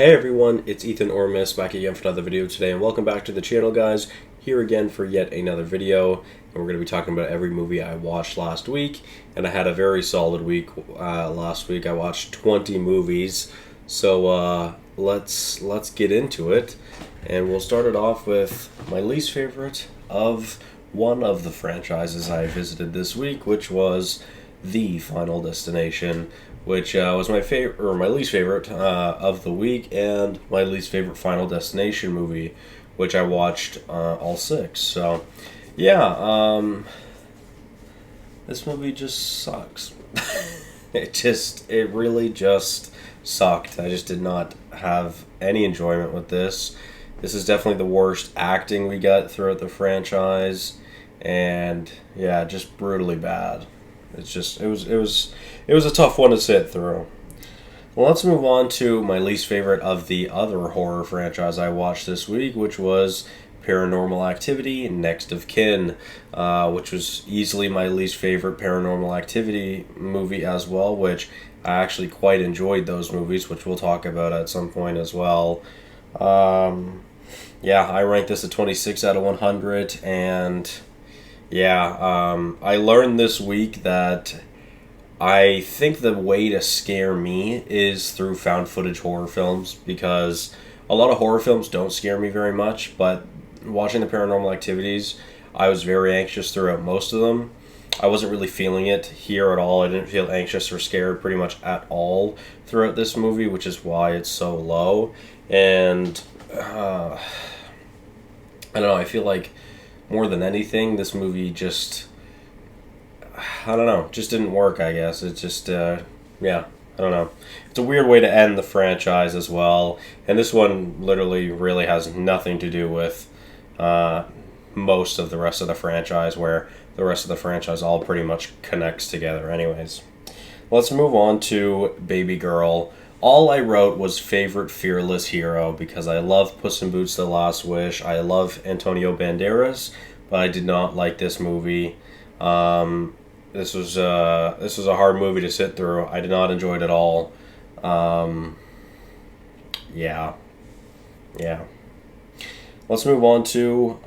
Hey everyone, it's Ethan or Miist back again for another video today, and welcome back to the channel, guys. Here again for yet another video, and we're going to be talking about every movie I watched last week, and I had a very solid week last week. I watched 20 movies, so let's get into it, and we'll start it off with my least favorite of one of the franchises I visited this week, which was The Final Destination, which was my favorite, or my least favorite of the week, and my least favorite Final Destination movie, which I watched all six. So, yeah, this movie just sucks. It really just sucked. I just did not have any enjoyment with this. This is definitely the worst acting we got throughout the franchise, and yeah, just brutally bad. It was a tough one to sit through. Well, let's move on to my least favorite of the other horror franchise I watched this week, which was Paranormal Activity: Next of Kin, which was easily my least favorite Paranormal Activity movie as well, which I actually quite enjoyed those movies, which we'll talk about at some point as well. Yeah, I ranked this at 26 out of 100, and yeah, I learned this week that I think the way to scare me is through found footage horror films, because a lot of horror films don't scare me very much, but watching the Paranormal Activities, I was very anxious throughout most of them. I wasn't really feeling it here at all. I didn't feel anxious or scared pretty much at all throughout this movie, which is why it's so low. And I don't know, I feel like more than anything, this movie just, I don't know, just didn't work, I guess. It just, yeah, I don't know. It's a weird way to end the franchise as well. And this one literally really has nothing to do with most of the rest of the franchise, where the rest of the franchise all pretty much connects together anyways. Let's move on to Baby Girl. All I wrote was favorite fearless hero, because I love Puss in Boots: The Last Wish. I love Antonio Banderas, but I did not like this movie. This was a hard movie to sit through. I did not enjoy it at all. Yeah. Let's move on to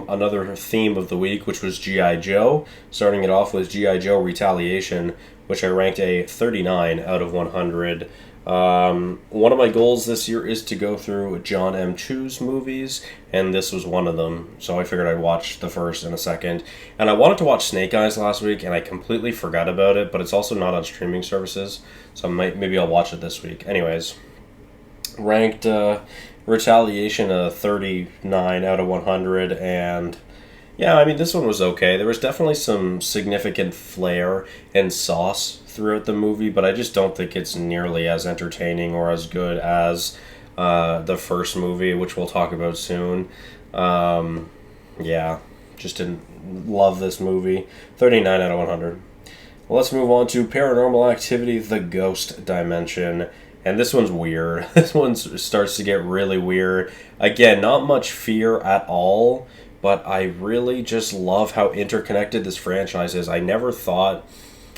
another theme of the week, which was G.I. Joe. Starting it off with G.I. Joe Retaliation, which I ranked a 39 out of 100. One of my goals this year is to go through John M. Chu's movies, and this was one of them, so I figured I'd watch the first and a second. And I wanted to watch Snake Eyes last week, and I completely forgot about it, but it's also not on streaming services, so maybe I'll watch it this week. Anyways, ranked Retaliation a 39 out of 100, and yeah, I mean, this one was okay. There was definitely some significant flair and sauce throughout the movie, but I just don't think it's nearly as entertaining or as good as the first movie, which we'll talk about soon. Yeah, just didn't love this movie. 39 out of 100. Well, let's move on to Paranormal Activity: The Ghost Dimension. And this one's weird. This one starts to get really weird. Again, not much fear at all, but I really just love how interconnected this franchise is. I never thought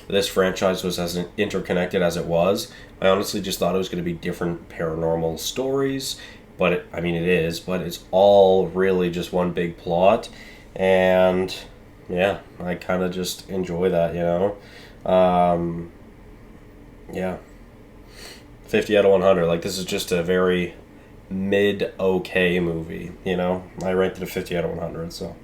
this franchise was as interconnected as it was. I honestly just thought it was going to be different paranormal stories, but it is, but it's all really just one big plot, and yeah, I kind of just enjoy that, you know. Yeah, 50 out of 100. Like, this is just a very mid-okay movie, you know. I ranked it a 50 out of 100, so.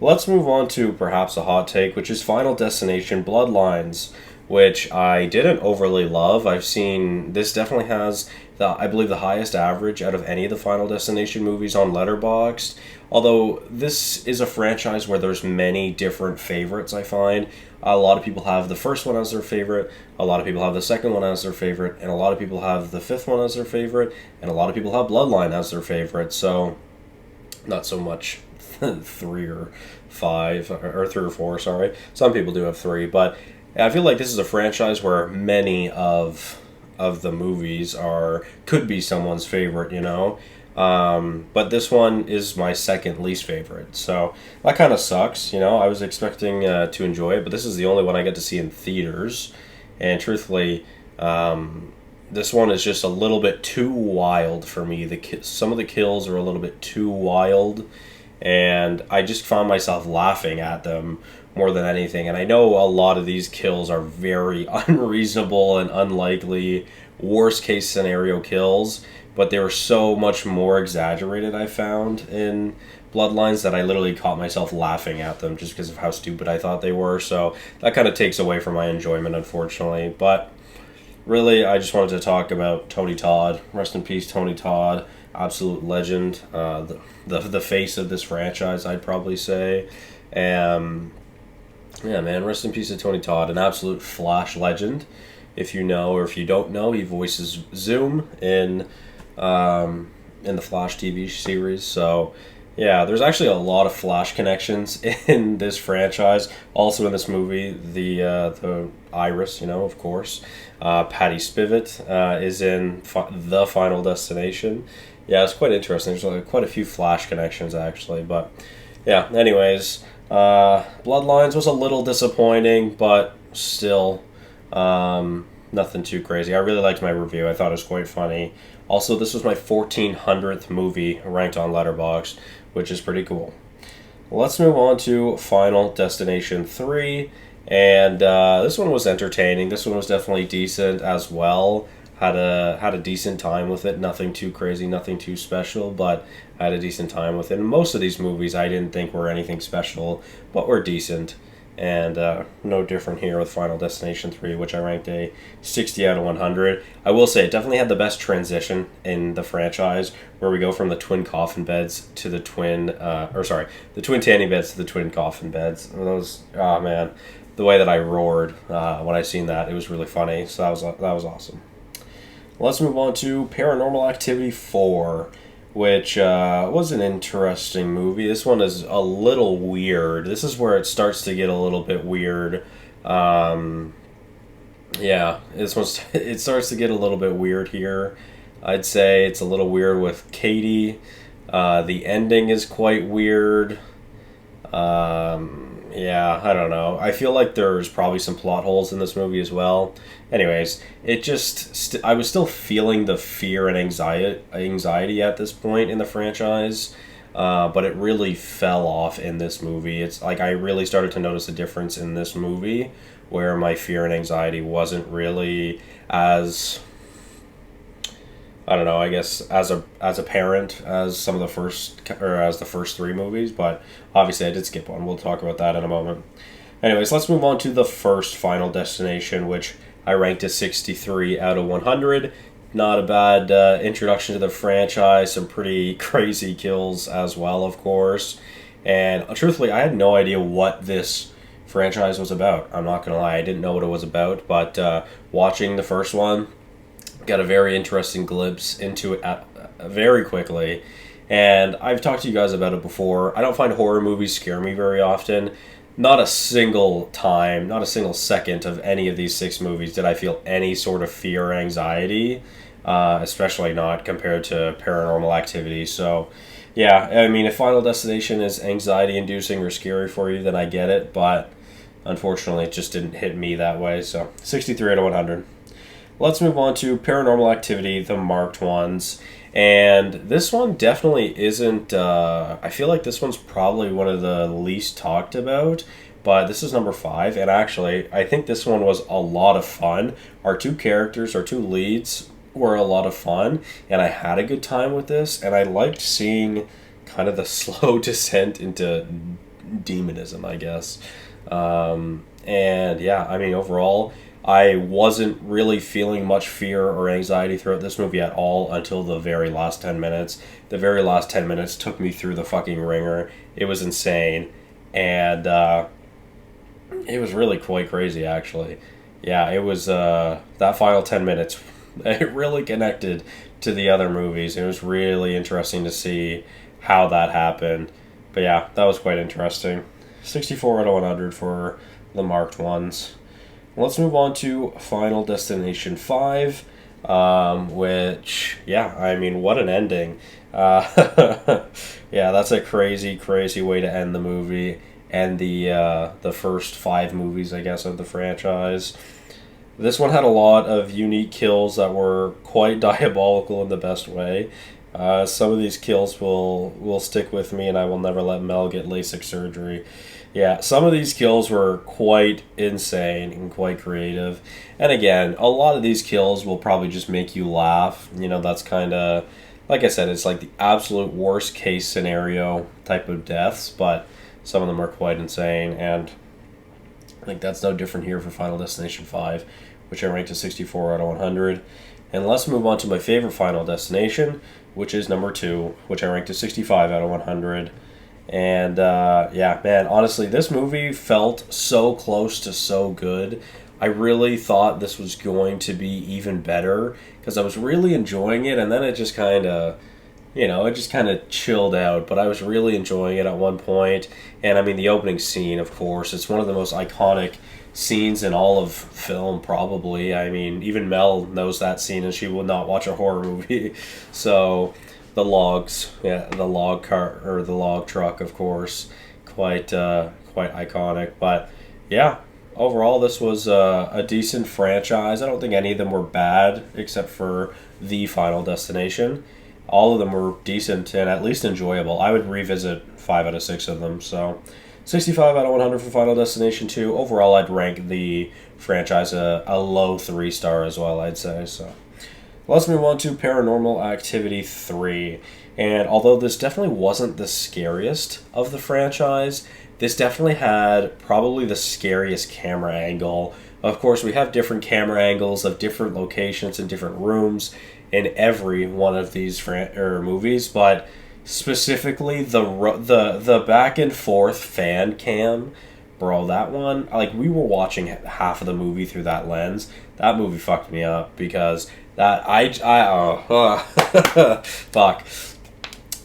Let's move on to perhaps a hot take, which is Final Destination: Bloodlines, which I didn't overly love. I've seen, this definitely has, I believe, the highest average out of any of the Final Destination movies on Letterboxd. Although this is a franchise where there's many different favorites, I find. A lot of people have the first one as their favorite, a lot of people have the second one as their favorite, and a lot of people have the fifth one as their favorite, and a lot of people have Bloodline as their favorite, so not so much 3 or 5, or 3 or 4, sorry. Some people do have 3, but I feel like this is a franchise where many of the movies could be someone's favorite, you know. But this one is my second least favorite, so that kind of sucks, you know. I was expecting to enjoy it, but this is the only one I get to see in theaters, and truthfully, this one is just a little bit too wild for me. Some of the kills are a little bit too wild, and I just found myself laughing at them more than anything. And I know a lot of these kills are very unreasonable and unlikely, worst case scenario kills, but they were so much more exaggerated, I found, in Bloodlines, that I literally caught myself laughing at them just because of how stupid I thought they were. So that kind of takes away from my enjoyment, unfortunately. But really, I just wanted to talk about Tony Todd. Rest in peace, Tony Todd. Absolute legend. The face of this franchise, I'd probably say. Yeah, man, rest in peace to Tony Todd. An absolute Flash legend. If you know or if you don't know, he voices Zoom in the Flash TV series. So, yeah, there's actually a lot of Flash connections in this franchise. Also in this movie, the Iris, of course. Patty Spivot is in The Final Destination. Yeah, it's quite interesting. There's quite a few Flash connections, actually. But, yeah, anyways, Bloodlines was a little disappointing, but still nothing too crazy. I really liked my review. I thought it was quite funny. Also, this was my 1400th movie ranked on Letterboxd, which is pretty cool. Let's move on to Final Destination 3. And this one was entertaining. This one was definitely decent as well. Had a decent time with it. Nothing too crazy, nothing too special, but I had a decent time with it. And most of these movies I didn't think were anything special, but were decent. And no different here with Final Destination 3, which I ranked a 60 out of 100. I will say it definitely had the best transition in the franchise, where we go from the twin coffin beds to the the twin tanning beds to the twin coffin beds. Those, oh man, the way that I roared when I seen that, it was really funny. So that was awesome. Let's move on to Paranormal Activity 4, which was an interesting movie. This one is a little weird. This is where it starts to get a little bit weird. Yeah, it starts to get a little bit weird here. I'd say it's a little weird with Katie. The ending is quite weird. Yeah, I don't know. I feel like there's probably some plot holes in this movie as well. Anyways, it just I was still feeling the fear and anxiety at this point in the franchise, but it really fell off in this movie. It's like I really started to notice a difference in this movie, where my fear and anxiety wasn't really as, I don't know, I guess as apparent as some of the first three movies, but obviously I did skip one. We'll talk about that in a moment. Anyways, let's move on to the first Final Destination, which I ranked a 63 out of 100. Not a bad introduction to the franchise. Some pretty crazy kills as well, of course. And truthfully, I had no idea what this franchise was about. I'm not going to lie. I didn't know what it was about, but watching the first one, got a very interesting glimpse into it very quickly. And I've talked to you guys about it before. I don't find horror movies scare me very often. Not a single time, not a single second of any of these 6 movies did I feel any sort of fear or anxiety, especially not compared to Paranormal Activity. So, yeah, I mean, if Final Destination is anxiety-inducing or scary for you, then I get it, but unfortunately it just didn't hit me that way. So, 63 out of 100. Let's move on to Paranormal Activity, the marked ones. And this one definitely isn't, I feel like this one's probably one of the least talked about, but this is number 5, and actually, I think this one was a lot of fun. Our two leads were a lot of fun, and I had a good time with this, and I liked seeing kind of the slow descent into demonism, I guess. And yeah, I mean, overall, I wasn't really feeling much fear or anxiety throughout this movie at all until the very last 10 minutes. The very last 10 minutes took me through the fucking ringer. It was insane. And it was really quite crazy, actually. Yeah, it was that final 10 minutes. It really connected to the other movies. It was really interesting to see how that happened. But yeah, that was quite interesting. 64 out of 100 for the marked ones. Let's move on to Final Destination 5, which, yeah, I mean, what an ending. Yeah, that's a crazy, crazy way to end the movie and the first 5 movies, I guess, of the franchise. This one had a lot of unique kills that were quite diabolical in the best way. Some of these kills will stick with me, and I will never let Mel get LASIK surgery. Yeah, some of these kills were quite insane and quite creative. And again, a lot of these kills will probably just make you laugh. You know, that's kind of, like I said, it's like the absolute worst case scenario type of deaths, but some of them are quite insane. And I think that's no different here for Final Destination 5, which I ranked a 64 out of 100. And let's move on to my favorite Final Destination, which is number 2, which I ranked a 65 out of 100. And yeah, man, honestly, this movie felt so close to so good. I really thought this was going to be even better because I was really enjoying it, and then it just kind of, it just kind of chilled out. But I was really enjoying it at one point, and I mean, the opening scene, of course, it's one of the most iconic scenes in all of film, probably. I mean, even Mel knows that scene, and she will not watch a horror movie. So the logs, yeah, the log car or the log truck, of course, quite iconic. But yeah, overall, this was a decent franchise. I don't think any of them were bad, except for the Final Destination. All of them were decent and at least enjoyable. I would revisit 5 out of 6 of them. So 65 out of 100 for Final Destination 2. Overall, I'd rank the franchise a low 3-star as well, I'd say. So let's move on to Paranormal Activity 3. And although this definitely wasn't the scariest of the franchise, this definitely had probably the scariest camera angle. Of course, we have different camera angles of different locations and different rooms in every one of these movies, but specifically the back and forth fan cam, bro, that one, like, we were watching half of the movie through that lens. That movie fucked me up because fuck.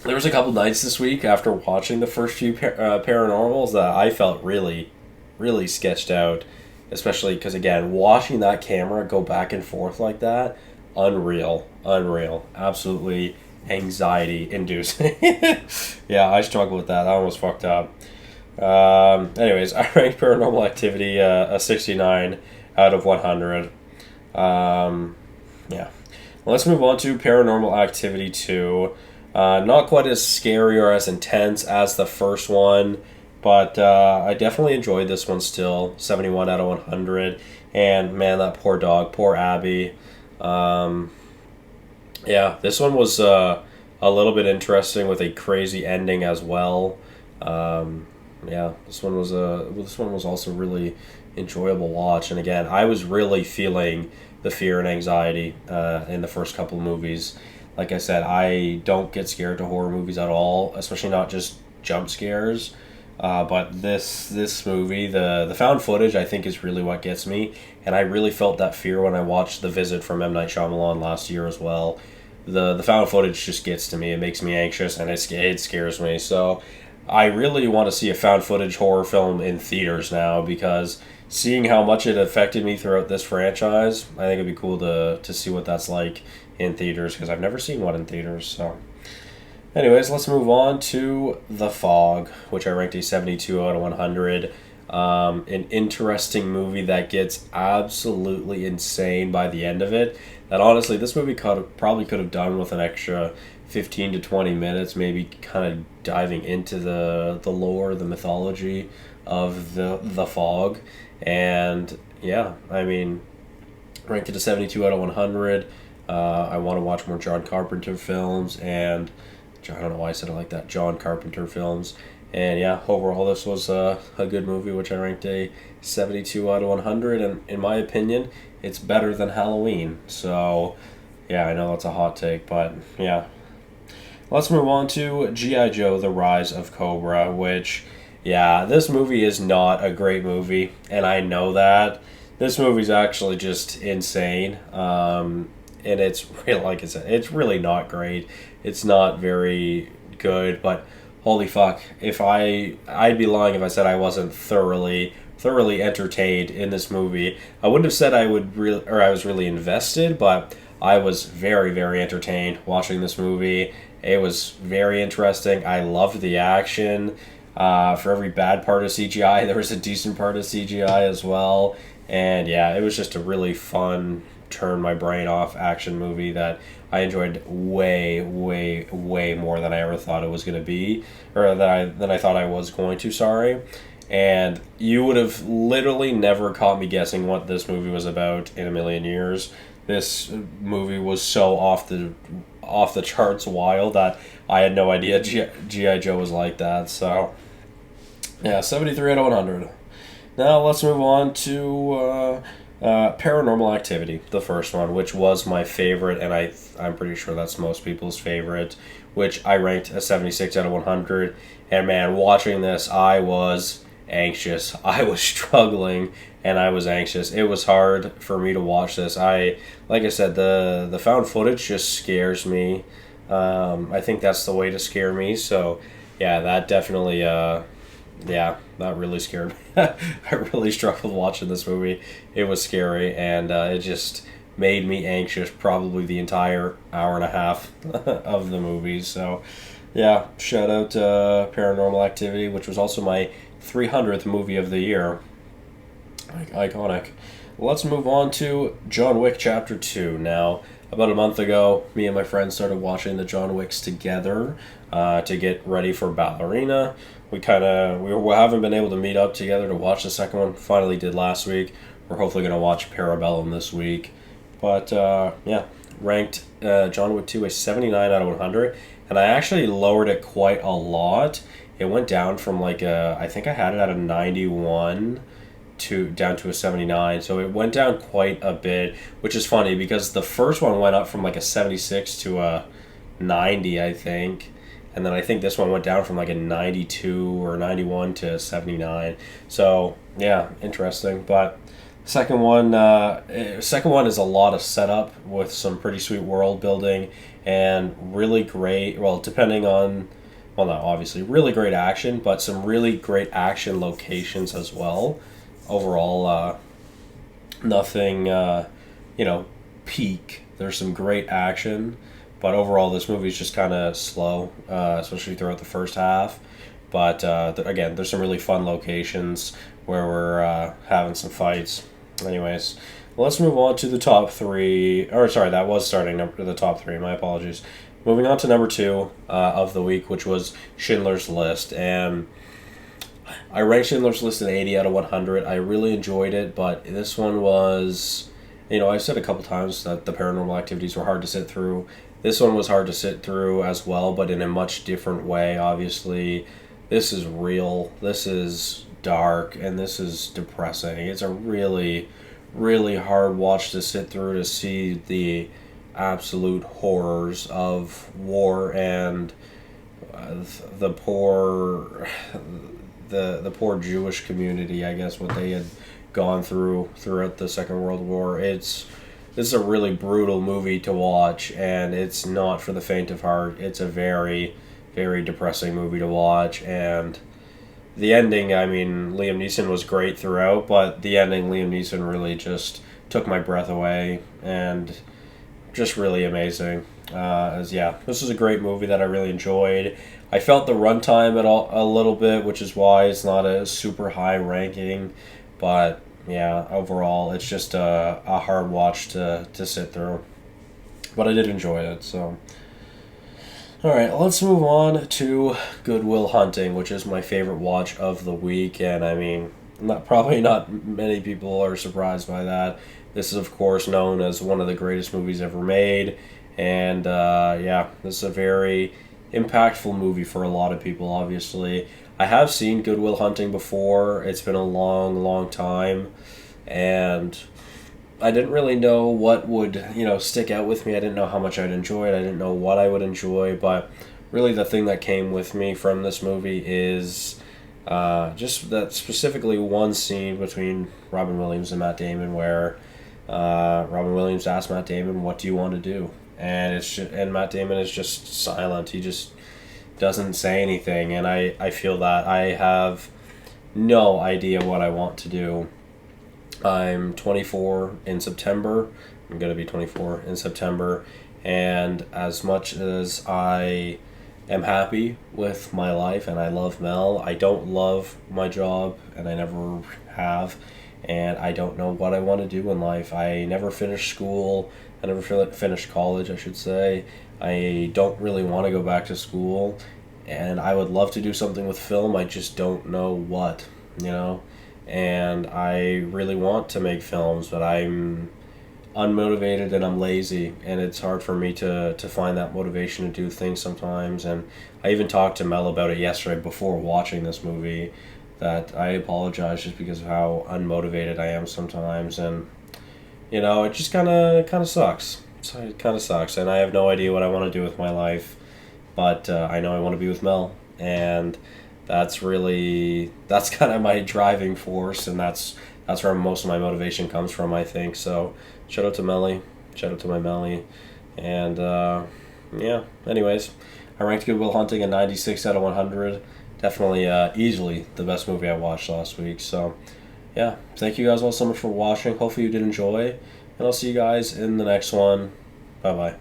There was a couple nights this week after watching the first few paranormals that I felt really, really sketched out, especially because, again, watching that camera go back and forth like that, unreal, absolutely anxiety inducing. Yeah, I struggle with that. That one was fucked up. Anyways, I ranked Paranormal Activity a 69 out of 100. Yeah. Let's move on to Paranormal Activity 2. Not quite as scary or as intense as the first one, but I definitely enjoyed this one still. 71 out of 100. And man, that poor dog, poor Abby. Yeah, this one was a little bit interesting with a crazy ending as well. Yeah, this one was also really enjoyable watch. And again, I was really feeling the fear and anxiety in the first couple of movies. Like I said, I don't get scared to horror movies at all, especially not just jump scares. But this movie, the found footage, I think is really what gets me. And I really felt that fear when I watched The Visit from M. Night Shyamalan last year as well. The found footage just gets to me. It makes me anxious, and it scares me. So I really want to see a found footage horror film in theaters now, because seeing how much it affected me throughout this franchise, I think it'd be cool to see what that's like in theaters, because I've never seen one in theaters. So anyways, let's move on to The Fog, which I ranked a 72 out of 100. An interesting movie that gets absolutely insane by the end of it. That honestly, this movie probably could have done with an extra 15 to 20 minutes, maybe kind of diving into the lore, the mythology of the Fog. And yeah, I mean, ranked it a 72 out of 100. I want to watch more John Carpenter films, and I don't know why I said it like that, John Carpenter films. And yeah, overall this was a good movie, which I ranked a 72 out of 100, and in my opinion, it's better than Halloween. So yeah, I know that's a hot take, but yeah. Let's move on to G.I. Joe, The Rise of Cobra, which, yeah, this movie is not a great movie, and I know that. This movie's actually just insane, and it's real, like I said, it's really not great. It's not very good, but holy fuck, I'd be lying if I said I wasn't thoroughly entertained in this movie. I wouldn't have said I was really invested, but I was very, very entertained watching this movie. It was very interesting. I loved the action. For every bad part of CGI, there was a decent part of CGI as well. And yeah, it was just a really fun, turn my brain off action movie that I enjoyed way, way, way more than I ever thought it was going to be, or than I thought I was going to. Sorry, and you would have literally never caught me guessing what this movie was about in a million years. This movie was so off the charts wild that I had no idea GI Joe was like that. So yeah, 73 out of 100. Now let's move on to Paranormal Activity, the first one, which was my favorite, and I'm pretty sure that's most people's favorite, which I ranked a 76 out of 100. And man, watching this, I was anxious. I was struggling, and I was anxious. It was hard for me to watch this. Like I said, the found footage just scares me. I think that's the way to scare me. So yeah, that definitely. Yeah, that really scared me. I really struggled watching this movie. It was scary, and it just made me anxious probably the entire hour and a half of the movie. So, yeah, shout out to Paranormal Activity, which was also my 300th movie of the year. Iconic. Let's move on to John Wick Chapter 2. Now, about a month ago, me and my friends started watching the John Wicks together to get ready for Ballerina. We haven't been able to meet up together to watch the second one. Finally did last week. We're hopefully going to watch Parabellum this week. But yeah, ranked John Wick 2 a 79 out of 100. And I actually lowered it quite a lot. It went down from I think I had it at a 91 down to a 79. So it went down quite a bit, which is funny because the first one went up from a 76 to a 90, I think. And then I think this one went down from a 92 or 91 to 79. So yeah, interesting. But second one is a lot of setup with some pretty sweet world building and really great. Well, not obviously really great action, but some really great action locations as well. Overall, nothing peak. There's some great action. But overall, this movie is just kind of slow, especially throughout the first half. But again, there's some really fun locations where we're having some fights. Anyways, let's move on to the top three. Or sorry, that was starting the top three. My apologies. Moving on to number 2 of the week, which was Schindler's List. And I ranked Schindler's List an 80 out of 100. I really enjoyed it, but this one was... I've said a couple times that the Paranormal Activities were hard to sit through. This one was hard to sit through as well, but in a much different way, obviously. This is real, this is dark, and this is depressing. It's a really, really hard watch to sit through to see the absolute horrors of war and the poor Jewish community, I guess, what they had gone throughout the Second World War. This is a really brutal movie to watch, and it's not for the faint of heart. It's a very, very depressing movie to watch, and the ending, I mean, Liam Neeson was great throughout, but the ending, Liam Neeson really just took my breath away, and just really amazing. This is a great movie that I really enjoyed. I felt the runtime a little bit, which is why it's not a super high ranking, but yeah, overall, it's just a hard watch to sit through. But I did enjoy it, so. Alright, let's move on to Good Will Hunting, which is my favorite watch of the week, and I mean, probably not many people are surprised by that. This is, of course, known as one of the greatest movies ever made, and this is a very impactful movie for a lot of people, obviously. I have seen Good Will Hunting before. It's been a long, long time, and I didn't really know what would, stick out with me. I didn't know how much I'd enjoy it. I didn't know what I would enjoy, but really the thing that came with me from this movie is just that specifically one scene between Robin Williams and Matt Damon where Robin Williams asked Matt Damon, "What do you want to do?" And Matt Damon is just silent. He just doesn't say anything, and I feel that I have no idea what I want to do. I'm 24 in September. I'm going to be 24 in September, and as much as I am happy with my life and I love Mel, I don't love my job, and I never have. and I don't know what I want to do in life. I never finished school. I never finished college, I should say. I don't really want to go back to school, and I would love to do something with film. I just don't know what, you know? And I really want to make films, but I'm unmotivated and I'm lazy, and it's hard for me to find that motivation to do things sometimes. And I even talked to Mel about it yesterday before watching this movie, that I apologize just because of how unmotivated I am sometimes. And it just kind of sucks. So it kind of sucks, and I have no idea what I want to do with my life, but I know I want to be with Mel, and that's kind of my driving force, and that's where most of my motivation comes from, I think. So shout out to Melly, shout out to my Melly, and yeah. Anyways, I ranked Good Will Hunting a 96 out of 100. Definitely, easily the best movie I watched last week. So yeah, thank you guys all so much for watching. Hopefully you did enjoy, and I'll see you guys in the next one. Bye bye.